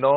9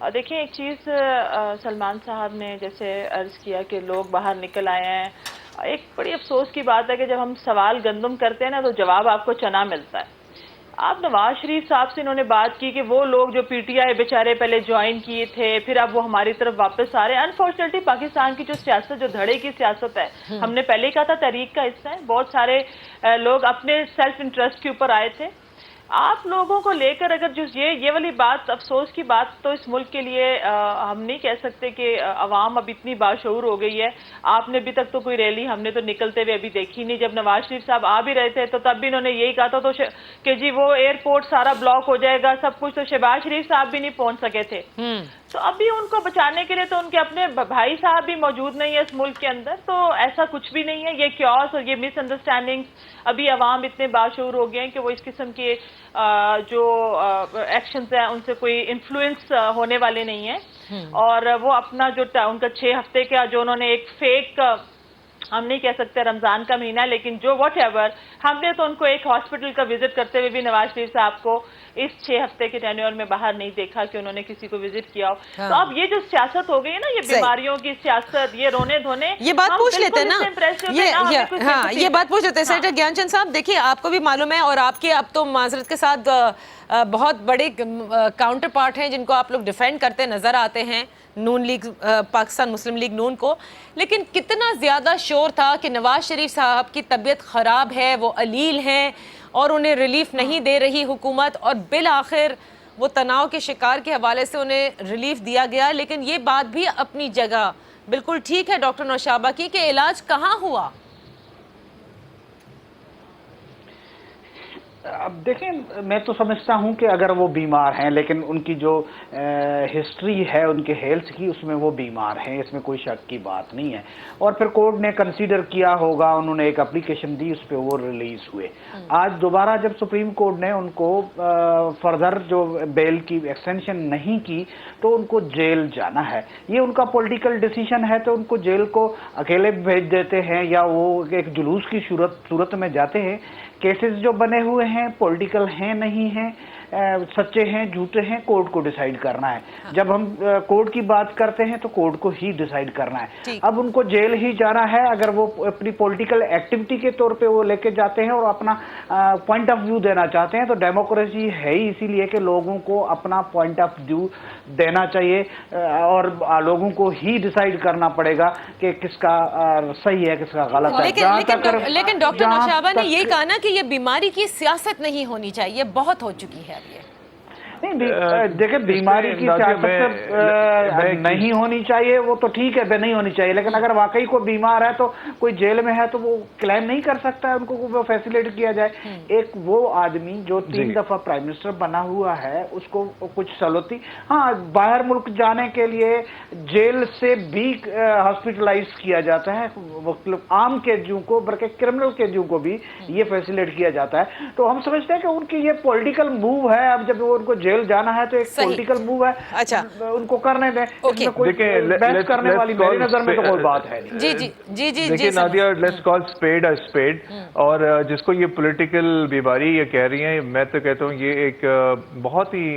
دیکھیں ایک چیز سلمان صاحب نے جیسے عرض کیا کہ لوگ باہر نکل آئے ہیں، ایک بڑی افسوس کی بات ہے کہ جب ہم سوال گندم کرتے ہیں نا تو جواب آپ کو چنا ملتا ہے۔ آپ نواز شریف صاحب سے انہوں نے بات کی کہ وہ لوگ جو پی ٹی آئی بیچارے پہلے جوائن کیے تھے پھر اب وہ ہماری طرف واپس آ رہے ہیں۔ انفارچونیٹلی پاکستان کی جو سیاست، جو دھڑے کی سیاست ہے، ہم نے پہلے ہی کہا تھا تحریک کا حصہ ہے، بہت سارے لوگ اپنے سیلف انٹرسٹ کے اوپر آئے تھے۔ آپ لوگوں کو لے کر اگر جو یہ والی بات، افسوس کی بات تو اس ملک کے لیے ہم نہیں کہہ سکتے کہ عوام اب اتنی باشعور ہو گئی ہے۔ آپ نے ابھی تک تو کوئی ریلی ہم نے تو نکلتے ہوئے ابھی دیکھی نہیں۔ جب نواز شریف صاحب آ بھی رہے تھے تو تب بھی انہوں نے یہی کہا تھا کہ جی وہ ایئرپورٹ سارا بلاک ہو جائے گا سب کچھ، تو شہباز شریف صاحب بھی نہیں پہنچ سکے تھے۔ تو ابھی ان کو بچانے کے لیے تو ان کے اپنے بھائی صاحب بھی موجود نہیں ہے اس ملک کے اندر، تو ایسا کچھ بھی نہیں ہے۔ یہ کیوس اور یہ مس انڈرسٹینڈنگ، ابھی عوام اتنے باشعور ہو گئے ہیں کہ وہ اس قسم کے جو ایکشنز ہیں ان سے کوئی انفلوئنس ہونے والے نہیں ہیں، اور وہ اپنا جو ان کا 6 ہفتے کا جو انہوں نے ایک فیک، ہم نہیں کہہ سکتے رمضان کا مہینہ، لیکن جو واٹ ایور، ہم نے تو ان کو ایک ہاسپٹل کا وزٹ کرتے ہوئے بھی نواز شریف صاحب کو اس 6 ہفتے کے ٹینیور میں باہر نہیں دیکھا کہ انہوں نے کسی کو وزٹ کیا ہو۔ تو اب یہ جو سیاست ہو گئی ہے نا، یہ بیماریوں کی سیاست، یہ رونے دھونے، یہ بات پوچھ لیتے ہیں نا، یہ بات پوچھ لیتے ہیں سینیٹر گیان چند صاحب۔ دیکھیے آپ کو بھی معلوم ہے اور آپ کے اب تو معذرت کے ساتھ بہت بڑے کاؤنٹر پارٹ ہیں جن کو آپ لوگ ڈیفینڈ کرتے نظر آتے ہیں، نون لیگ، پاکستان مسلم لیگ نون کو، لیکن کتنا زیادہ شور تھا کہ نواز شریف صاحب کی طبیعت خراب ہے، وہ علیل ہیں اور انہیں ریلیف نہیں دے رہی حکومت، اور بالآخر وہ تناؤ کے شکار کے حوالے سے انہیں ریلیف دیا گیا۔ لیکن یہ بات بھی اپنی جگہ بالکل ٹھیک ہے ڈاکٹر نوشابہ کی کہ علاج کہاں ہوا؟ اب دیکھیں، میں تو سمجھتا ہوں کہ اگر وہ بیمار ہیں، لیکن ان کی جو ہسٹری ہے ان کے ہیلتھ کی، اس میں وہ بیمار ہیں، اس میں کوئی شک کی بات نہیں ہے، اور پھر کورٹ نے کنسیڈر کیا ہوگا، انہوں نے ایک اپلیکیشن دی، اس پہ وہ ریلیز ہوئے۔ آج دوبارہ جب سپریم کورٹ نے ان کو فردر جو بیل کی ایکسٹینشن نہیں کی تو ان کو جیل جانا ہے۔ یہ ان کا پولیٹیکل ڈیسیشن ہے، تو ان کو جیل کو اکیلے بھیج دیتے ہیں یا وہ ایک جلوس کی صورت میں جاتے ہیں۔ کیسز جو بنے ہوئے ہیں پولیٹیکل ہیں نہیں ہیں، سچے ہیں جھوٹے ہیں، کورٹ کو ڈیسائیڈ کرنا ہے۔ جب ہم کورٹ کی بات کرتے ہیں تو کورٹ کو ہی ڈیسائیڈ کرنا ہے۔ اب ان کو جیل ہی جانا ہے، اگر وہ اپنی پولیٹیکل ایکٹیویٹی کے طور پہ وہ لے کے جاتے ہیں اور اپنا پوائنٹ آف ویو دینا چاہتے ہیں، تو ڈیموکریسی ہے ہی اسی لیے کہ لوگوں کو اپنا پوائنٹ آف ویو دینا چاہیے، اور لوگوں کو ہی ڈیسائیڈ کرنا پڑے گا کہ کس کا صحیح ہے کس کا غلط ہے۔ لیکن ڈاکٹر نوشابہ نے یہ کہا نا کہ یہ بیماری کی سیاست نہیں ہونی چاہیے، بہت ہو چکی ہے اب یہ۔ نہیں دیکھیں، بیماری کی سیاست نہیں ہونی چاہیے، وہ تو ٹھیک ہے نہیں ہونی چاہیے، لیکن اگر واقعی کوئی بیمار ہے تو کوئی جیل میں ہے تو وہ کلیم نہیں کر سکتا ہے، ان کو وہ فیسیلیٹ کیا جائے۔ ایک وہ آدمی جو 3 دفعہ پرائم منسٹر بنا ہوا ہے، اس کو کچھ سہولتی، ہاں باہر ملک جانے کے لیے جیل سے بھی ہاسپٹلائز کیا جاتا ہے، عام قیدیوں کو بلکہ کرمنل قیدیوں کو بھی یہ فیسیلیٹ کیا جاتا ہے۔ تو ہم سمجھتے ہیں کہ ان کی یہ پولیٹیکل موو ہے، اب جب وہ ان کو جیل جانا ہے تو ایک پولیٹیکل موو ہے، اچھا ان کو کرنے دیں، اس میں کوئی بحث کرنے والی میری نظر میں تو کوئی بات ہے نہیں۔ دیکھیں Nadia, let's call speed a speed, اور جس کو یہ پولیٹیکل بیماری یہ کہہ رہی ہیں، میں تو کہتا ہوں یہ ایک بہت ہی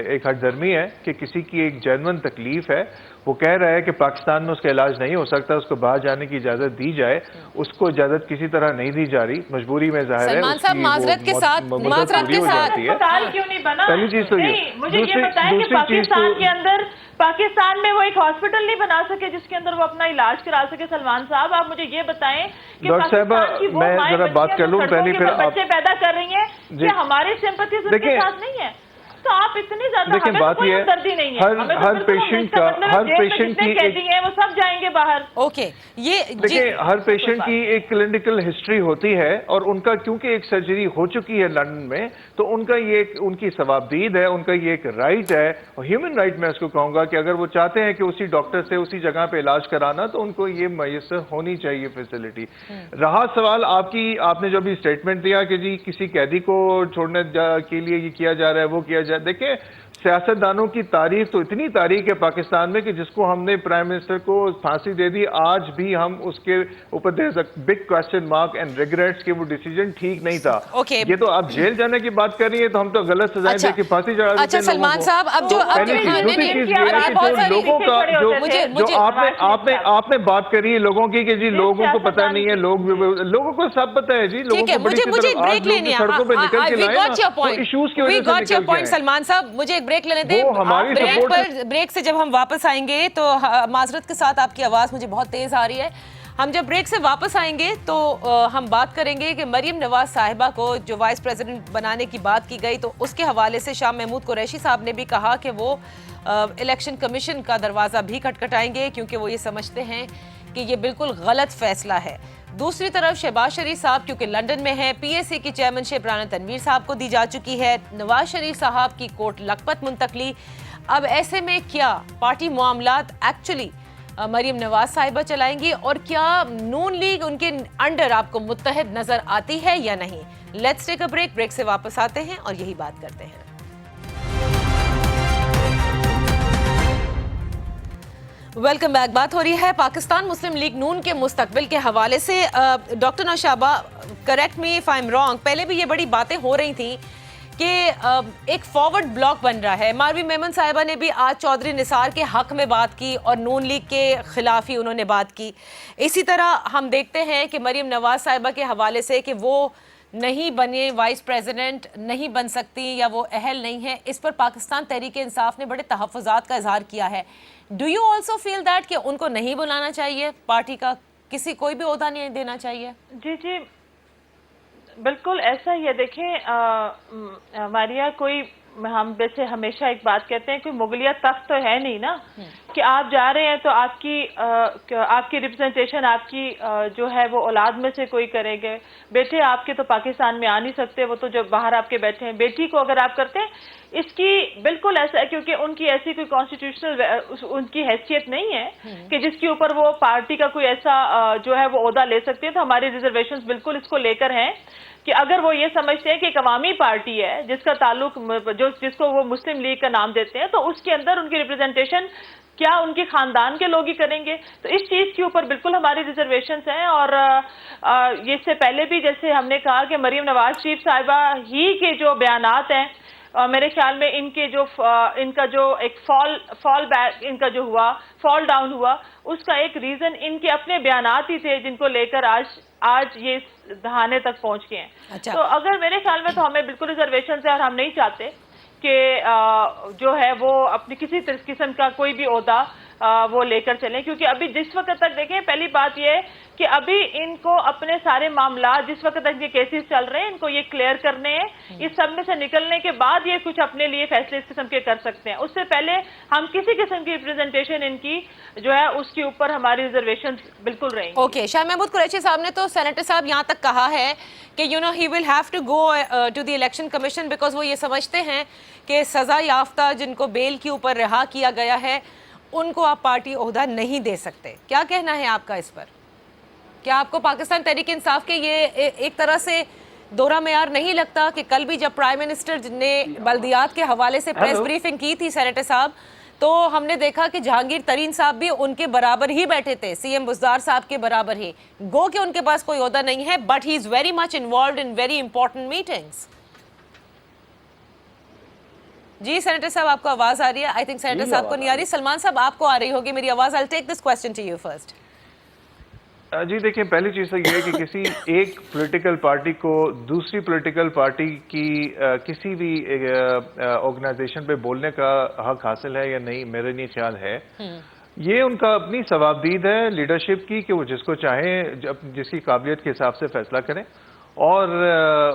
ایک ہٹ درمی ہے کہ کسی کی ایک جینون تکلیف ہے، وہ کہہ رہا ہے کہ پاکستان میں اس کا علاج نہیں ہو سکتا، اس کو باہر جانے کی اجازت دی جائے، اس کو اجازت کسی طرح نہیں دی جا رہی، مجبوری میں ظاہر ہے سلمان صاحب معذرت کے ساتھ اسپتال کیوں نہیں بنا؟ پہلی چیز تو نہیں، مجھے یہ بتائیں کہ پاکستان کے اندر، پاکستان میں وہ ایک ہاسپٹل نہیں بنا سکے جس کے اندر وہ اپنا علاج کرا سکے؟ سلمان صاحب آپ مجھے یہ بتائیں کہ پاکستان کی وہ مائیں بچے پیدا کر رہی ہیں کہ ہماری سمپتھیز ان کے ساتھ نہیں ہے؟ تو آپ اتنی زیادہ دیکھیں بات یہ ہے، ہر پیشنٹ کی قیدی ہیں وہ سب جائیں گے باہر۔ اوکے، یہ دیکھیں ہر پیشنٹ کی ایک کلینکل ہسٹری ہوتی ہے، اور ان کا کیونکہ ایک سرجری ہو چکی ہے لندن میں، تو ان کا یہ ان کی ثوابدید ہے، ان کا یہ ایک رائٹ ہے، اور ہیومن رائٹ میں اس کو کہوں گا کہ اگر وہ چاہتے ہیں کہ اسی ڈاکٹر سے اسی جگہ پہ علاج کرانا تو ان کو یہ میسر ہونی چاہیے فیسلٹی۔ رہا سوال آپ نے جو بھی اسٹیٹمنٹ دیا کہ جی کسی قیدی کو چھوڑنے کے لیے یہ کیا جا رہا ہے وہ کیا جائے، دیکھیں سیاستدانوں کی تاریخ تو اتنی تاریخ ہے پاکستان میں کہ جس کو ہم نے پرائم منسٹر کو پھانسی دے دی، آج بھی ہم اس کے اوپر there is a big question mark and regrets کہ وہ ڈیسیجن ٹھیک نہیں تھا. Okay. یہ تو آپ جیل جانے کی بات کر رہی ہیں تو ہم تو غلط سزائیں دے کے پھانسی چڑھا دیتے اچھا ہیں لوگوں سلمان کو. صاحب، اب جو پہلی چیز. دوسری چیز یہ ہے کہ بہت جو ساری لوگوں کا جو آپ نے بات کری ہے لوگوں کی کہ جی لوگوں کو پتہ نہیں ہے، لوگوں کو سب پتہ ہے جی. لوگوں ٹھیک ہے، کو بڑی مجھے ایک بریک لینی ہے. سڑکوں پہ نکل کے لائے نا ایشوز کی وجہ سے نکل کے سلمان صاحب مجھے ایک بریک لینے دیں. بریک سے جب ہم واپس آئیں گے تو معذرت کے ساتھ آپ کی آواز مجھے بہت تیز آ رہی ہے. ہم جب بریک سے واپس آئیں گے تو ہم بات کریں گے کہ مریم نواز صاحبہ کو جو وائس پریزیڈنٹ بنانے کی بات کی گئی تو اس کے حوالے سے شاہ محمود قریشی صاحب نے بھی کہا کہ وہ الیکشن کمیشن کا دروازہ بھی کھٹکھٹائیں گے کیونکہ وہ یہ سمجھتے ہیں کہ یہ بالکل غلط فیصلہ ہے. دوسری طرف شہباز شریف صاحب کیونکہ لنڈن میں ہیں، پی ایس سی کی چیئرمین شپ رانا تنویر صاحب کو دی جا چکی ہے. نواز شریف صاحب کی کوٹ لکھپت منتقلی. اب ایسے میں کیا پارٹی معاملات ایکچولی مریم نواز صاحبہ چلائیں گی اور کیا نون لیگ ان کے انڈر آپ کو متحد نظر آتی ہے یا نہیں؟ Let's take a break. Break سے واپس آتے ہیں اور یہی بات کرتے ہیں. Welcome back. بات ہو رہی ہے پاکستان مسلم لیگ نون کے مستقبل کے حوالے سے. Doctor Nushaba, correct me if I am wrong, پہلے بھی یہ بڑی باتیں ہو رہی تھیں کہ ایک فارورڈ بلاک بن رہا ہے. ماروی میمن صاحبہ نے بھی آج چودھری نثار کے حق میں بات کی اور نون لیگ کے خلاف ہی انہوں نے بات کی. اسی طرح ہم دیکھتے ہیں کہ مریم نواز صاحبہ کے حوالے سے کہ وہ نہیں بنے وائس پریزیڈنٹ، نہیں بن سکتی یا وہ اہل نہیں ہے، اس پر پاکستان تحریک انصاف نے بڑے تحفظات کا اظہار کیا ہے. Do you also feel that کہ ان کو نہیں بلانا چاہیے، پارٹی کا کسی کوئی بھی عہدہ نہیں دینا چاہیے؟ جی بالکل ایسا ہی ہے. دیکھیں ماریا، کوئی ہم ویسے ہمیشہ ایک بات کہتے ہیں کہ مغلیہ تخت تو ہے نہیں نا کہ آپ جا رہے ہیں تو آپ کی ریپرزنٹیشن آپ کی جو ہے وہ اولاد میں سے کوئی کرے گے. بیٹے آپ کے تو پاکستان میں آ نہیں سکتے، وہ تو جو باہر آپ کے بیٹھے ہیں. بیٹی کو اگر آپ کرتے ہیں اس کی بالکل ایسا ہے کیونکہ ان کی ایسی کوئی کانسٹیٹیوشنل ان کی حیثیت نہیں ہے کہ جس کے اوپر وہ پارٹی کا کوئی ایسا جو ہے وہ عہدہ لے سکتے ہیں. تو ہماری ریزرویشنز بالکل اس کو لے کر ہیں کہ اگر وہ یہ سمجھتے ہیں کہ ایک عوامی پارٹی ہے جس کا تعلق جس کو وہ مسلم لیگ کا نام دیتے ہیں تو اس کے اندر ان کی ریپرزنٹیشن کیا ان کے خاندان کے لوگ ہی کریں گے. تو اس چیز کے اوپر بالکل ہماری ریزرویشنز ہیں. اور اس سے پہلے بھی جیسے ہم نے کہا کہ مریم نواز شریف صاحبہ ہی کے جو بیانات ہیں میرے خیال میں ان کا جو ایک فال بیک ان کا جو ہوا، فال ڈاؤن ہوا، اس کا ایک ریزن ان کے اپنے بیانات ہی تھے جن کو لے کر آج یہ دہانے تک پہنچ گئے ہیں. تو اگر میرے خیال میں تو ہمیں بالکل ریزرویشنز ہیں اور ہم نہیں چاہتے کہ جو ہے وہ اپنی کسی قسم کا کوئی بھی عہدہ وہ لے کر چلیں. کیونکہ ابھی جس وقت تک دیکھیں، پہلی بات یہ ہے کہ ابھی ان کو اپنے سارے معاملات جس وقت تک یہ کیسز چل رہے ہیں ان کو یہ کلیئر کرنے ہیں. اس سب میں سے نکلنے کے بعد یہ کچھ اپنے لیے فیصلے اس قسم کے کر سکتے ہیں. اس سے پہلے ہم کسی قسم کی ریپرزنٹیشن ان کی جو ہے اس کے اوپر ہماری ریزرویشن بالکل رہیں گی. اوکے، شاہ محمود قریشی صاحب نے تو سینیٹر صاحب یہاں تک کہا ہے کہ he will have to go to the Election Commission because وہ یہ سمجھتے ہیں کہ سزا یافتہ جن کو بیل کے اوپر رہا کیا گیا ہے ان کو آپ پارٹی عہدہ نہیں دے سکتے. کیا کہنا ہے آپ کا اس پر؟ کیا آپ کو پاکستان تحریک انصاف کے یہ ایک طرح سے دورہ معیار نہیں لگتا کہ کل بھی جب پرائم منسٹر نے بلدیات کے حوالے سے پریس بریفنگ کی تھی سینیٹر صاحب، تو ہم نے دیکھا کہ جہانگیر ترین صاحب بھی ان کے برابر ہی بیٹھے تھے، سی ایم بزدار صاحب کے برابر ہی. گو کہ ان کے پاس کوئی عہدہ نہیں ہے but he is very much involved in very important meetings. جی سینیٹر صاحب آپ کو آواز آ رہی ہے؟ آئی تھنک سینیٹر صاحب کو نہیں آ رہی. سلمان صاحب آپ کو آ رہی ہوگی میری آواز. I'll take this question to you first. جی دیکھیں، پہلی چیز تو یہ ہے کہ کسی ایک پولیٹیکل پارٹی کو دوسری پولیٹیکل پارٹی کی کسی بھی آرگنائزیشن پہ بولنے کا حق حاصل ہے یا نہیں، میرا نہیں خیال ہے. یہ ان کا اپنی ثوابدید ہے لیڈرشپ کی کہ وہ جس کو چاہیں جس کی قابلیت کے حساب سے فیصلہ کریں. اور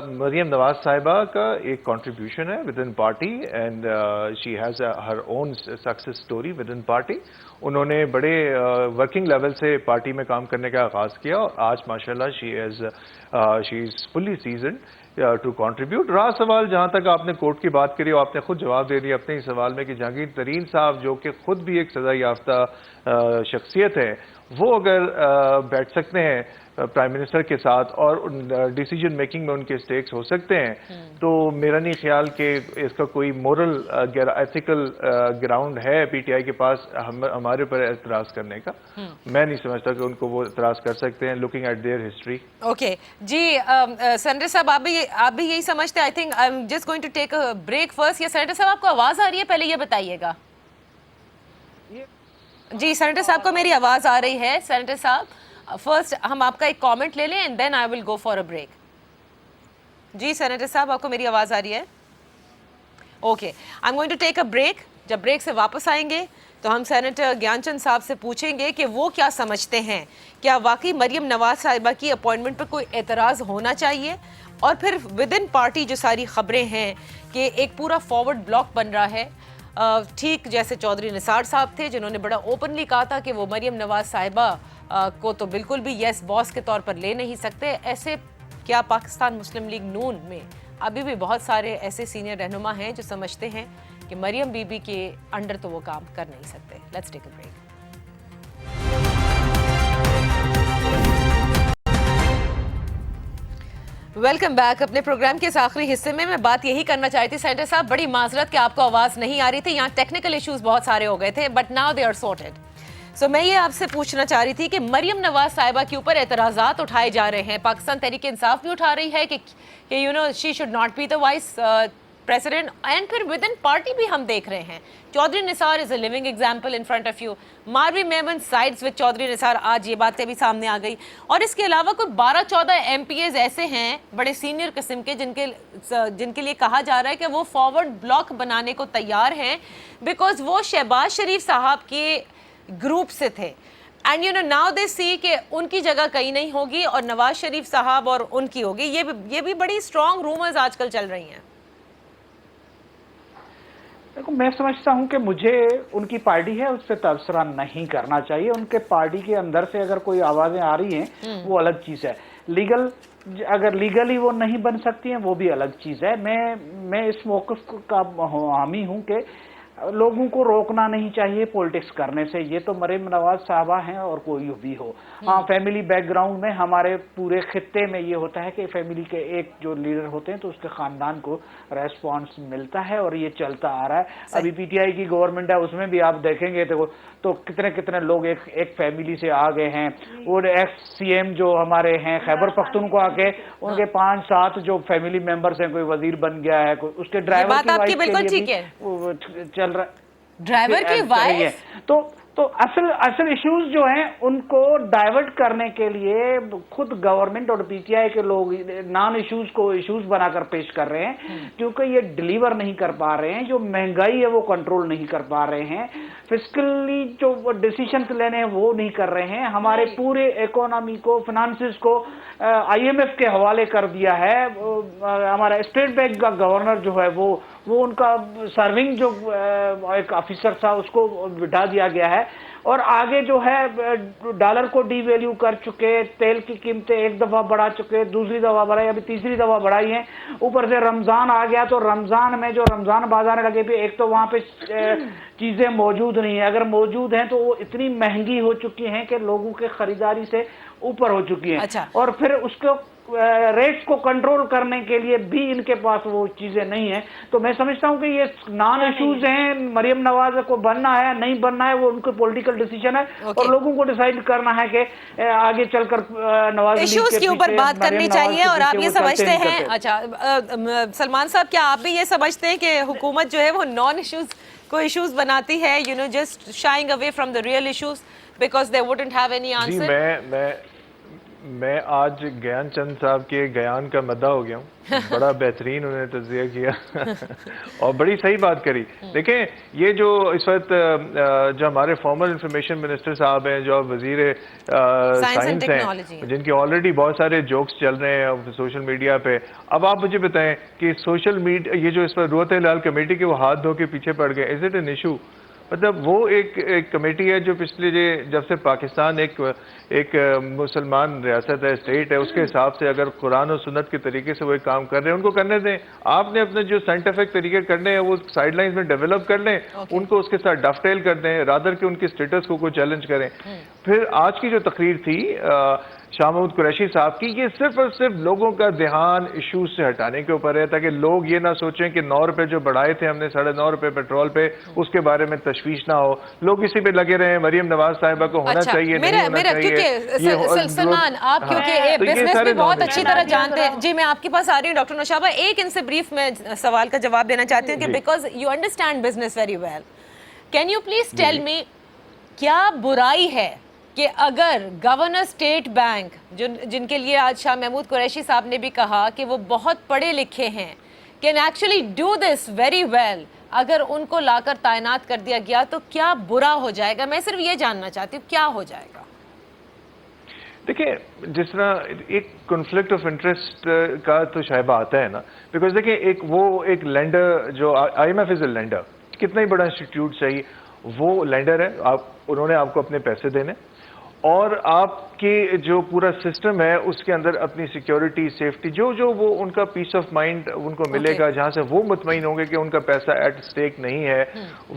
مریم نواز صاحبہ کا ایک کنٹریبیوشن ہے with in party and she has Hare own success story with in party. انہوں نے بڑے ورکنگ لیول سے پارٹی میں کام کرنے کا آغاز کیا اور آج ماشاءاللہ شی از فلی سیزنڈ ٹو کنٹریبیوٹ. رہا سوال جہاں تک آپ نے کورٹ کی بات کری اور آپ نے خود جواب دے دیا اپنے ہی سوال میں کہ جہانگیر ترین صاحب جو کہ خود بھی ایک سزا یافتہ شخصیت ہے, وہ اگر بیٹھ سکتے ہیں پرائم منسٹر کے ساتھ اور ڈیسیجن میکنگ میں ان کے سٹیکس ہو سکتے ہیں, تو میرا نہیں خیال کہ اس کا کوئی مورل ایتھیکل گراؤنڈ ہے پی ٹی آئی کے پاس ہمارے اوپر اعتراض کرنے کا. میں نہیں سمجھتا کہ ان کو وہ اعتراض کر سکتے ہیں looking at their history. Okay جی, سینیٹر صاحب آپ بھی یہی سمجھتے ہیں؟ I think I am just going to take a break first. یا سینیٹر صاحب آپ کو آواز آ رہی ہے؟ پہلے یہ بتائیے گا. جی سینیٹر صاحب کو میری آواز آ رہی ہے. سینیٹر صاحب فرسٹ ہم آپ کا ایک کامنٹ لے لیں and then I will go for a break. جی سینیٹر صاحب آپ کو میری آواز آ رہی ہے؟ Okay, I am going to take a break. جب بریک سے واپس آئیں گے تو ہم سینیٹر گیان چند صاحب سے پوچھیں گے کہ وہ کیا سمجھتے ہیں, کیا واقعی مریم نواز صاحبہ کی اپوائنٹمنٹ پر کوئی اعتراض ہونا چاہیے, اور پھر ود ان پارٹی جو ساری خبریں ہیں کہ ایک پورا فارورڈ بلاک بن رہا ہے, ٹھیک جیسے چودھری نثار صاحب تھے جنہوں نے بڑا اوپنلی کہا تھا کہ وہ مریم نواز صاحبہ کو تو بالکل بھی یس باس کے طور پر لے نہیں سکتے. ایسے کیا پاکستان مسلم لیگ نون میں ابھی بھی بہت سارے ایسے سینئر رہنما ہیں جو سمجھتے ہیں کہ مریم بی بی کے انڈر تو وہ کام کر نہیں سکتے. Let's take a break. Welcome back. اپنے پروگرام کے اس آخری حصے میں بات یہی کرنا چاہتی تھی سینیٹر صاحب, بڑی معذرت کہ آپ کو آواز نہیں آ رہی تھی, یہاں ٹیکنیکل ایشوز بہت سارے ہو گئے تھے, but now they are sorted. So میں یہ آپ سے پوچھنا چاہ رہی تھی کہ مریم نواز صاحبہ کے اوپر اعتراضات اٹھائے جا رہے ہیں, پاکستان تحریک انصاف بھی اٹھا رہی ہے کہ you know she should not be the vice president, and پھر ود ان پارٹی بھی ہم دیکھ رہے ہیں Chaudhry Nisar is a living example in front of you. Marvi Memon sides with Chaudhry Nisar, آج یہ باتیں بھی سامنے آ گئی. اور اس کے علاوہ کوئی 12-14 ایم پی ایز ایسے ہیں بڑے سینئر قسم کے جن کے لیے کہا جا رہا ہے کہ وہ فارورڈ بلاک بنانے کو تیار ہیں بیکاز وہ شہباز شریف صاحب کے گروپ سے تھے. And you know now they see کہ ان کی جگہ کہیں نہیں ہوگی اور نواز شریف صاحب اور ان کی ہوگی. یہ بھی بڑی اسٹرانگ رومرز آج کل چل رہی ہیں. دیکھو میں سمجھتا ہوں کہ مجھے ان کی پارٹی ہے اس پہ تبصرہ نہیں کرنا چاہیے. ان کے پارٹی کے اندر سے اگر کوئی آوازیں آ رہی ہیں وہ الگ چیز ہے. اگر لیگلی وہ نہیں بن سکتی ہیں وہ بھی الگ چیز ہے. میں اس موقف کا حامی ہوں کہ لوگوں کو روکنا نہیں چاہیے پولیٹکس کرنے سے. یہ تو مریم نواز صاحبہ ہیں اور کوئی بھی ہو. ہاں فیملی بیک گراؤنڈ میں ہمارے پورے خطے میں یہ ہوتا ہے کہ فیملی کے ایک جو لیڈر ہوتے ہیں تو اس کے خاندان کو ریسپانس ملتا ہے اور یہ چلتا آ رہا ہے. ابھی پی ٹی آئی کی گورنمنٹ ہے, اس میں بھی آپ دیکھیں گے تو کتنے لوگ ایک فیملی سے آ گئے ہیں. اور ایکس سی ایم جو ہمارے ہیں خیبر پختونخوا کے, ان کے 5-7 جو فیملی ممبرز ہیں, کوئی وزیر بن گیا ہے, کوئی اس کے ڈرائیور کی وائف کے لیے بھی چل رہا ہے. ڈرائیور کی وائف تو اصل ایشوز جو ہیں ان کو ڈائیورٹ کرنے کے لیے خود گورنمنٹ اور پی ٹی آئی کے لوگ نان ایشوز کو ایشوز بنا کر پیش کر رہے ہیں, کیونکہ یہ ڈیلیور نہیں کر پا رہے ہیں. جو مہنگائی ہے وہ کنٹرول نہیں کر پا رہے ہیں. فسکلی جو ڈیسیشنز لینے ہیں وہ نہیں کر رہے ہیں. ہمارے پورے اکانومی کو, فنانسز کو آئی ایم ایف کے حوالے کر دیا ہے. ہمارا اسٹیٹ بینک کا گورنر جو ہے وہ ان کا سرونگ جو ایک آفیسر تھا اس کو بٹھا دیا گیا ہے. اور آگے جو ہے ڈالر کو ڈی ویلیو کر چکے, تیل کی قیمتیں ایک دفعہ بڑھا چکے, دوسری دفعہ بڑھائی, ابھی تیسری دفعہ بڑھائی ہیں. اوپر سے رمضان آ گیا تو رمضان میں جو رمضان بازار لگے پہ ایک تو وہاں پہ چیزیں موجود نہیں ہیں, اگر موجود ہیں تو وہ اتنی مہنگی ہو چکی ہیں کہ لوگوں کے خریداری سے اوپر ہو چکی ہیں. اور پھر اس کو ریٹس کو کنٹرول کرنے کے لیے بھی ان کے پاس وہ چیزیں نہیں ہیں. تو میں سمجھتا ہوں کہ یہ نان ایشوز ہیں. مریم نواز کو بننا ہے نہیں بننا ہے وہ ان کو پولیٹیکل ڈیسیجن ہے, اور لوگوں کو ڈیسائیڈ کرنا ہے کہ آگے چل کر نواز ایشوز کے اوپر بات کرنی چاہیے. اور آپ یہ سمجھتے ہیں, اچھا سلمان صاحب, کیا آپ بھی یہ سمجھتے ہیں کہ حکومت جو ہے وہ نان ایشوز کو ایشوز بناتی ہے, you know just shying away from the real issues because they wouldn't have any answer? میں آج گیان چند صاحب کے گیان کا مداح ہو گیا ہوں. بڑا بہترین انہوں نے تجزیہ کیا اور بڑی صحیح بات کری. دیکھیں یہ جو اس وقت جو ہمارے فارمر انفارمیشن منسٹر صاحب ہیں, جو وزیر سائنس ہیں, جن کے آلریڈی بہت سارے جوکس چل رہے ہیں سوشل میڈیا پہ. اب آپ مجھے بتائیں کہ سوشل میڈیا یہ جو اس پر روت ہلال کمیٹی کے وہ ہاتھ دھو کے پیچھے پڑ گئے, از اٹ این ایشو؟ مطلب وہ ایک کمیٹی ہے جو پچھلے جب سے پاکستان ایک مسلمان ریاست ہے، اسٹیٹ ہے، اس کے حساب سے اگر قرآن و سنت کے طریقے سے وہ ایک کام کر رہے ہیں ان کو کرنے دیں. آپ نے اپنے جو سائنٹیفک طریقے کرنے ہیں وہ سائڈ لائنز میں ڈیولپ کر لیں، ان کو اس کے ساتھ ڈف ٹیل کر دیں رادر کہ ان کے اسٹیٹس کو کوئی چیلنج کریں. پھر آج کی جو تقریر تھی شاہ محمود قریشی صاحب کی، یہ صرف اور صرف لوگوں کا دھیان ایشوز سے ہٹانے کے اوپر ہے تاکہ لوگ یہ نہ سوچیں کہ 9 روپے جو بڑھائے تھے ہم نے 9.5 روپے پیٹرول پہ، اس کے بارے میں تشویش نہ ہو، لوگ اسی پہ لگے رہے ہیں مریم نواز صاحبہ کو ہونا چاہیے نہیں ہونا چاہیے. کیونکہ سلمان آپ کیونکہ بزنس بھی بہت اچھی طرح جانتے ہیں. جی میں آپ کے پاس آ رہی ہوں ڈاکٹر نوشابہ، ایک ان سے بریف میں سوال کا جواب دینا چاہتی ہوں کہ because you understand business very well, can you please tell me کیا برائی ہے کہ اگر گورنر اسٹیٹ بینک جن کے لیے آج شاہ محمود قریشی صاحب نے بھی کہا کہ وہ بہت پڑھے لکھے ہیں، can actually do this very well, اگر ان کو لا کر تعینات کر دیا گیا تو کیا برا ہو جائے گا؟ میں صرف یہ جاننا چاہتی ہوں کیا ہو جائے گا. دیکھیں جس طرح ایک کنفلکٹ آف انٹرسٹ کا تو شائبہ آتا ہے نا، بیکاز دیکھیں ایک لینڈر جو I M F is a lender, کتنا ہی بڑا انسٹیٹیوٹ چاہیے، وہ لینڈر ہے، انہوں نے آپ کو اپنے پیسے دینے اور آپ کے جو پورا سسٹم ہے اس کے اندر اپنی سیکیورٹی سیفٹی جو وہ ان کا پیس آف مائنڈ ان کو ملے گا، جہاں سے وہ مطمئن ہوں گے کہ ان کا پیسہ ایٹ سٹیک نہیں ہے،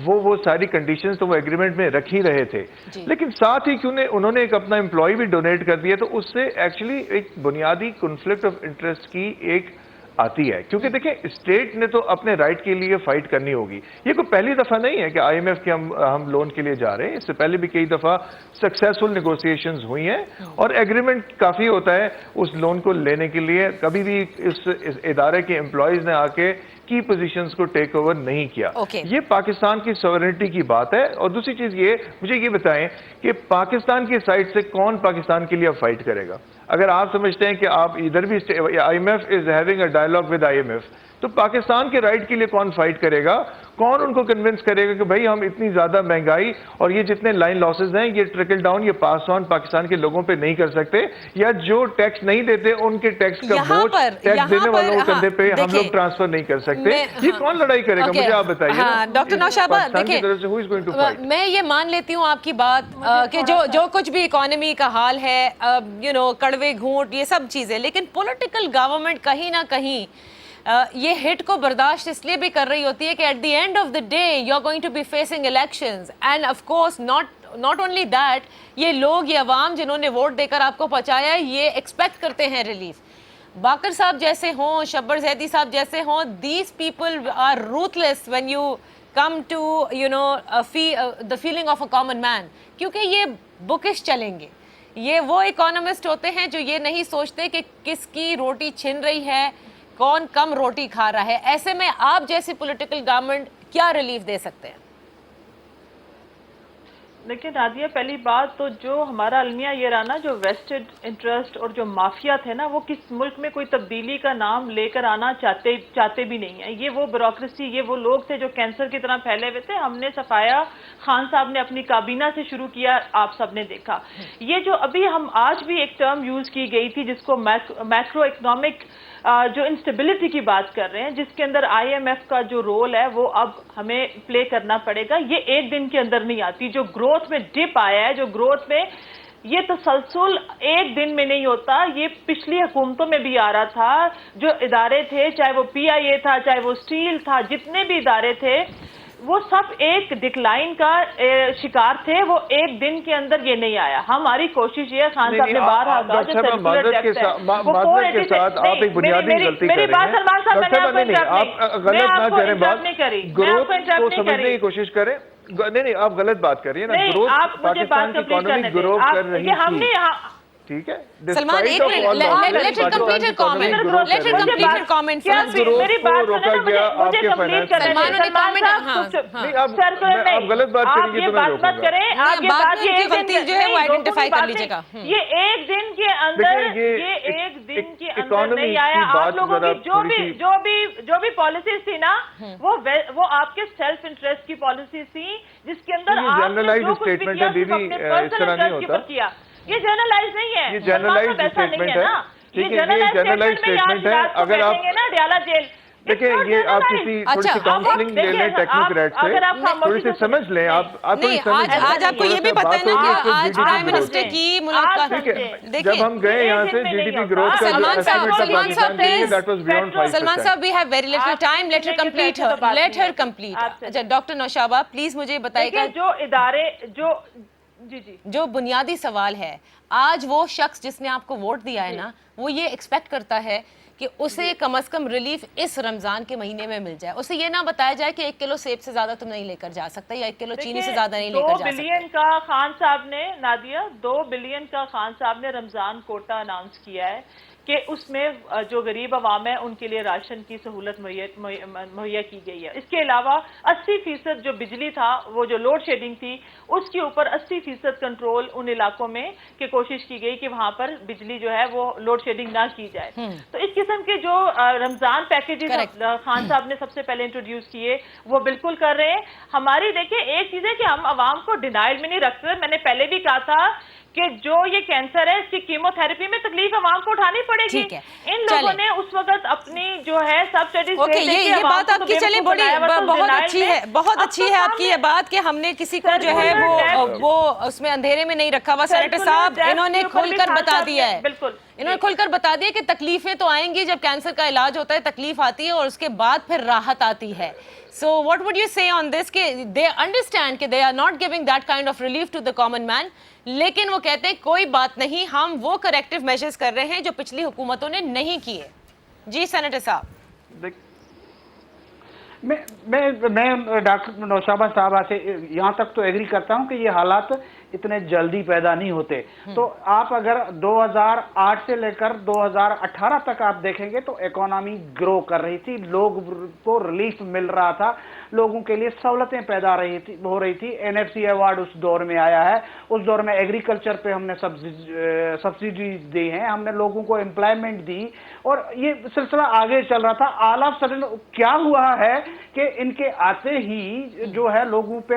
وہ ساری کنڈیشنز تو وہ ایگریمنٹ میں رکھ ہی رہے تھے. لیکن ساتھ ہی انہوں نے ایک اپنا امپلائی بھی ڈونیٹ کر دیا، تو اس سے ایکچولی ایک بنیادی کنفلکٹ آف انٹرسٹ کی ایک آتی ہے. کیونکہ دیکھیں اسٹیٹ نے تو اپنے رائٹ کے لیے فائٹ کرنی ہوگی. یہ کوئی پہلی دفعہ نہیں ہے کہ آئی ایم ایف کے ہم لون کے لیے جا رہے ہیں، اس سے پہلے بھی کئی دفعہ سکسیسفل نیگوسیشنز ہوئی ہیں اور ایگریمنٹ کافی ہوتا ہے اس لون کو لینے کے لیے. کبھی بھی اس ادارے کے امپلائیز نے آ کے کی پوزیشنز کو ٹیک اوور نہیں کیا. یہ پاکستان کی سوورنٹی کی بات ہے. اور دوسری چیز یہ مجھے یہ بتائیں کہ پاکستان کی سائڈ سے کون پاکستان کے لیے فائٹ کرے گا؟ اگر آپ سمجھتے ہیں کہ آپ ادھر بھی I M F is having a dialogue with I M F, تو پاکستان کے رائٹ کے لیے کون فائٹ کرے گا؟ کون ان کو کنونس کرے گا کہ بھائی ہم اتنی زیادہ مہنگائی اور یہ جتنے لائن لاسز ہیں یہ ٹرکل ڈاؤن، یہ پاس آن پاکستان کے لوگوں پہ نہیں کر سکتے، یا جو ٹیکس نہیں دیتے ان کے ٹیکس کا بوجھ ٹیکس دینے والوں کے کندھے پہ ہم لوگ ٹرانسفر نہیں کر سکتے؟ یہ کون لڑائی کرے گا؟ مجھے آپ بتائیے. ڈاکٹر نوشابہ دیکھیں میں یہ مان لیتی ہوں آپ کی بات کہ جو کچھ بھی اکانومی کا حال ہے، کڑوے گھونٹ یہ سب چیزیں، لیکن پولیٹیکل گورنمنٹ کہیں نہ کہیں یہ ہٹ کو برداشت اس لیے بھی کر رہی ہوتی ہے کہ at the end of the day you are going to be facing elections, and of course not only that, یہ لوگ یہ عوام جنہوں نے ووٹ دے کر آپ کو پہنچایا ہے یہ ایکسپیکٹ کرتے ہیں ریلیف. باقر صاحب جیسے ہوں، شبر زیدی صاحب جیسے ہوں، these people are ruthless when you come to the feeling of a common man, کیونکہ یہ بکش چلیں گے. یہ وہ اکانومسٹ ہوتے ہیں جو یہ نہیں سوچتے کہ کس کی روٹی چھن رہی ہے، کون کم روٹی کھا رہا ہے. ایسے میں آپ جیسی پولیٹیکل گورنمنٹ کیا ریلیف دے سکتے ہیں؟ دیکھیں نادیہ، پہلی بات تو جو ہمارا المیہ یہ رہا نا، جو ویسٹڈ انٹرسٹ اور جو مافیا تھے نا، وہ کس ملک میں کوئی تبدیلی کا نام لے کر آنا چاہتے بھی نہیں ہیں. یہ وہ بیوروکریسی، یہ وہ لوگ تھے جو کینسر کی طرح پھیلے ہوئے تھے. ہم نے صفایا خان صاحب نے اپنی کابینہ سے شروع کیا، آپ سب نے دیکھا. یہ جو ابھی ہم آج بھی ایک ٹرم یوز کی گئی تھی جس کو میکرو اکنامک جو انسٹیبلٹی کی بات کر رہے ہیں، جس کے اندر آئی ایم ایف کا جو رول ہے وہ اب ہمیں پلے کرنا پڑے گا. یہ ایک دن کے اندر نہیں آتی. جو گروتھ میں ڈپ آیا ہے، جو گروتھ میں یہ تسلسل ایک دن میں نہیں ہوتا. یہ پچھلی حکومتوں میں بھی آ رہا تھا. جو ادارے تھے، چاہے وہ پی آئی اے تھا، چاہے وہ اسٹیل تھا، جتنے بھی ادارے تھے وہ سب ایک ڈکلائن کا شکار تھے. وہ ایک دن کے اندر یہ نہیں آیا. ہماری کوشش یہ ہے، خان صاحب نے باہر معذرت کے ساتھ آپ ایک بنیادی غلطی کر رہے ہیں. آپ غلط نہ کریں، بات گروتھ کو سمجھنے کی کوشش کریں. نہیں آپ غلط بات کر رہی ہیں نا. گروتھ پاکستان کی اکانومی گرو کر رہی تھی، ٹھیک ہے. سلمان ایک منٹ، لیٹ ہم کمپلیٹ ہر کامنٹ. میری بات روکا گیا آپ کے فائنانس. سلمان نے کامنٹ آپ غلط بات کریں گے تو میں روکوں گا. آپ بات کی غلطی جو ہے وہ آئیڈینٹیفائی کر لیجیے گا. یہ ایک دن کے اندر نہیں آیا. آپ لوگوں کی جو بھی پالیسیز تھی نا، وہ آپ کے سیلف انٹرسٹ کی پالیسیز تھی، جس کے اندر آپ نے جو کچھ بھی کیا صرف اپنے پرسنل انٹرسٹ کے اوپر کیا. یہ جرنلائز نہیں ہے، یہ جرنلائز اسٹیٹمنٹ ہے. یہ جرنلائز اسٹیٹمنٹ ہے. اگر آپ ڈیالہ جیل دیکھیں یہ آپ کسی تھوڑی سی کاؤنسلنگ لے لیں ٹیکنوکریٹ سے, تھوڑی سی سمجھ لیں آپ نہیں, آج آپ کو یہ بھی پتہ ہے نا کہ آج پرائم منسٹر کی ملاقات, جب ہم گئے یہاں سے جی ڈی پی گروتھ کا سلمان صاحب پلیز, سلمان صاحب we have very little time, let her complete. اچھا ڈاکٹر نوشابہ پلیز مجھے بتائیے گا, جو ادارے جو بنیادی سوال ہے, آج وہ شخص جس نے آپ کو ووٹ دیا ہے نا, وہ یہ ایکسپیکٹ کرتا ہے کہ اسے کم از کم ریلیف اس رمضان کے مہینے میں مل جائے. اسے یہ نہ بتایا جائے کہ 1 کلو سیب سے زیادہ تم نہیں لے کر جا سکتا, یا 1 کلو چینی سے زیادہ نہیں لے کر جا سکتا. 2 بلین کا خان صاحب نے, نادیہ 2 بلین کا خان صاحب نے رمضان کوٹا اناؤنس کیا ہے کہ اس میں جو غریب عوام ہے ان کے لیے راشن کی سہولت مہیا کی گئی ہے. اس کے علاوہ 80% جو بجلی تھا, وہ جو لوڈ شیڈنگ تھی, اس کے اوپر 80% کنٹرول ان علاقوں میں کہ کوشش کی گئی کہ وہاں پر بجلی جو ہے وہ لوڈ شیڈنگ نہ کی جائے. تو اس قسم کے جو رمضان پیکیجز خان صاحب نے سب سے پہلے انٹروڈیوس کیے وہ بالکل کر رہے ہیں. ہماری دیکھیں ایک چیز ہے کہ ہم عوام کو ڈینائل میں نہیں رکھتے. میں نے پہلے بھی کہا تھا کہ جو یہ کینسر ہے اس کی کیمو تھراپی میں تکلیف عوام کو اٹھانی پڑے گی. ان لوگوں نے اس وقت اپنی جو ہے سبسڈیز یہ بات آپ کی چلیں بڑی بہت اچھی ہے, بہت اچھی ہے آپ کی یہ بات کہ ہم نے کسی کو جو ہے وہ اس میں اندھیرے میں نہیں رکھا ہوا. سینیٹر صاحب انہوں نے کھل کر بتا دیا ہے, انہوں نے کھل کر بتا دیا کہ تکلیفیں تو آئیں گی, جب کینسر کا علاج ہوتا ہے تکلیف آتی ہے اور اس کے بعد پھر راحت آتی ہے. So what would you say on this کہ they understand کہ they are not giving that kind of relief to the common man, لیکن وہ کہتے ہیں کوئی بات نہیں, ہم وہ کریکٹیو میجرز کر رہے ہیں جو پچھلی حکومتوں نے نہیں کیے. جی سینیٹر صاحب. میں ڈاکٹر نوشابہ صاحبہ سے یہاں تک تو ایگری کرتا ہوں کہ یہ حالات اتنے جلدی پیدا نہیں ہوتے. تو آپ اگر 2008 سے لے کر 2018 تک آپ دیکھیں گے تو اکانومی گرو کر رہی تھی, لوگ کو ریلیف مل رہا تھا, لوگوں کے لیے سہولتیں پیدا ہو رہی تھی. NFC ایوارڈ اس دور میں آیا ہے, اس دور میں ایگریکلچر پہ ہم نے سبسڈیز دی ہیں, ہم نے لوگوں کو امپلائمنٹ دی, اور یہ سلسلہ آگے چل رہا تھا. آل آف سڈن کیا ہوا ہے کہ ان کے آتے ہی جو ہے لوگوں پہ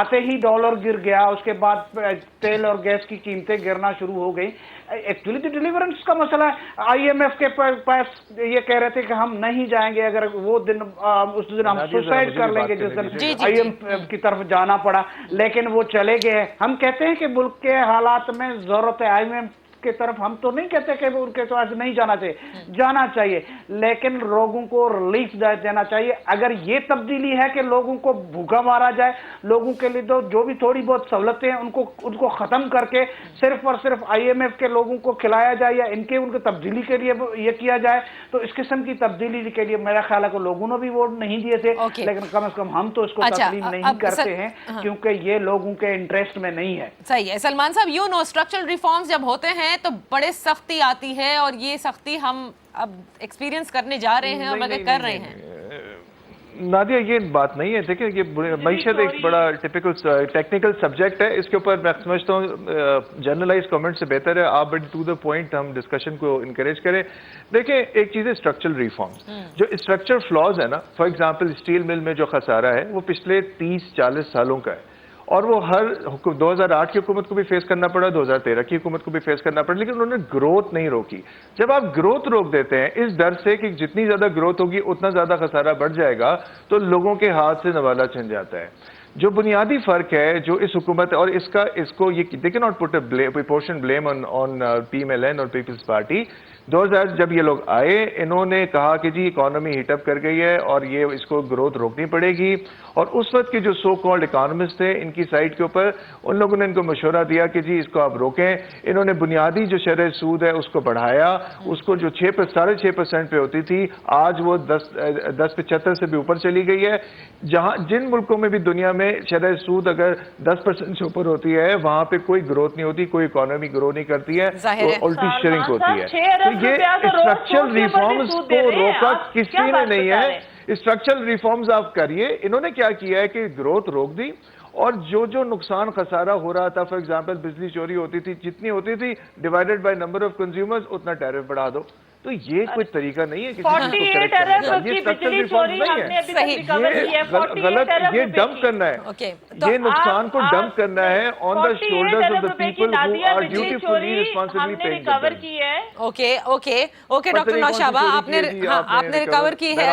آتے ہی ڈالر گر گیا, اس کے بعد تیل اور گیس کی قیمتیں گرنا شروع ہو گئی. ایکچولی تو ڈیلیورنس کا مسئلہ ہے. IMF کے پاس یہ کہہ رہے تھے کہ ہم نہیں جائیں گے, اگر وہ دن اس دن ہم سوسائڈ کر لیں گے جس دن IMF کی طرف جانا پڑا, لیکن وہ چلے گئے. ہم کہتے ہیں کہ ملک کے حالات میں ضرورت ہے IMF کی طرف, ہم تو نہیں کہتے کہ ان کے پاس نہیں جانا چاہیے, جانا چاہیے, لیکن لوگوں کو ریلیف دینا چاہیے. اگر یہ تبدیلی ہے کہ لوگوں کو بھوکا مارا جائے, لوگوں کے لیے تو جو بھی تھوڑی بہت سہولتیں ہیں ان کو ختم کر کے صرف اور صرف IMF کے لوگوں کو کھلایا جائے, یا ان کے تبدیلی کے لیے یہ کیا جائے, تو اس قسم کی تبدیلی کے لیے میرا خیال ہے کہ لوگوں نے بھی ووٹ نہیں دیے تھے, لیکن کم از کم ہم تو اس کو تسلیم نہیں کرتے ہیں کیونکہ یہ لوگوں کے انٹرسٹ میں نہیں ہے. صحیح ہے سلمان صاحب. یو نو اسٹرکچرل ریفارمز جب ہوتے ہیں تو بڑے سختی آتی ہے, اور یہ سختی ہم اب ایکسپیرینس کرنے جا رہے ہیں اور مگر کر رہے ہیں. نادیہ یہ بات نہیں ہے, دیکھیں یہ معیشت ایک بڑا ٹپیکل ٹیکنیکل سبجیکٹ ہے. اس کے اوپر میں سمجھتا ہوں جنرلائز کامنٹ سے بہتر ہے آپ بٹ ٹو دا پوائنٹ ہم ڈسکشن کو انکریج کریں. دیکھیں ایک چیز ہے اسٹرکچرل ریفارمز, جو اسٹرکچر فلاز ہے نا, فار ایگزامپل اسٹیل مل میں جو خسارہ ہے وہ پچھلے 30-40 سالوں کا ہے, اور وہ ہر 2008 کی حکومت کو بھی فیس کرنا پڑا, 2013 کی حکومت کو بھی فیس کرنا پڑا, لیکن انہوں نے گروتھ نہیں روکی. جب آپ گروتھ روک دیتے ہیں اس ڈر سے کہ جتنی زیادہ گروتھ ہوگی اتنا زیادہ خسارہ بڑھ جائے گا, تو لوگوں کے ہاتھ سے نوالا چھن جاتا ہے. جو بنیادی فرق ہے جو اس حکومت اور اس کو یہ they can not put a portion blame on PMLN اور پیپلز پارٹی. 2000 جب یہ لوگ آئے انہوں نے کہا کہ جی اکانومی ہیٹ اپ کر گئی ہے اور یہ اس کو گروتھ روکنی پڑے گی, اور اس وقت کے جو سو کالڈ اکانومسٹ تھے ان کی سائٹ کے اوپر ان لوگوں نے ان کو مشورہ دیا کہ جی اس کو آپ روکیں. انہوں نے بنیادی جو شرح سود ہے اس کو بڑھایا, اس کو جو 6.5% پہ ہوتی تھی آج وہ 10.75 سے بھی اوپر چلی گئی ہے. جن ملکوں میں بھی دنیا میں شرح سود اگر 10% سے اوپر ہوتی ہے وہاں پہ کوئی گروتھ نہیں ہوتی, کوئی اکانومی گرو نہیں کرتی ہے, الٹی شرنک ہوتی ہے. یہ اسٹرکچرل ریفارمز کو روکا کسی نے نہیں ہے. اسٹرکچرل ریفارمز آپ کریے. انہوں نے کیا کیا ہے کہ گروتھ روک دی, اور جو نقصان خسارہ ہو رہا تھا, فار ایگزامپل بجلی چوری ہوتی تھی, جتنی ہوتی تھی divided by number of consumers اتنا ٹیرف بڑھا دو. تو یہ کوئی طریقہ نہیں ہے کسی کو کریکٹ کرنے کا. یہ اسٹرکچرل ریفارمز نہیں ہے, یہ غلط, یہ ڈمپ کرنا ہے, یہ نقصان کو ڈمپ کرنا ہے on the shoulders of the people who are dutifully responsibly paying the bill. Okay doctor Noshaba آپ نے ریکور کی ہے.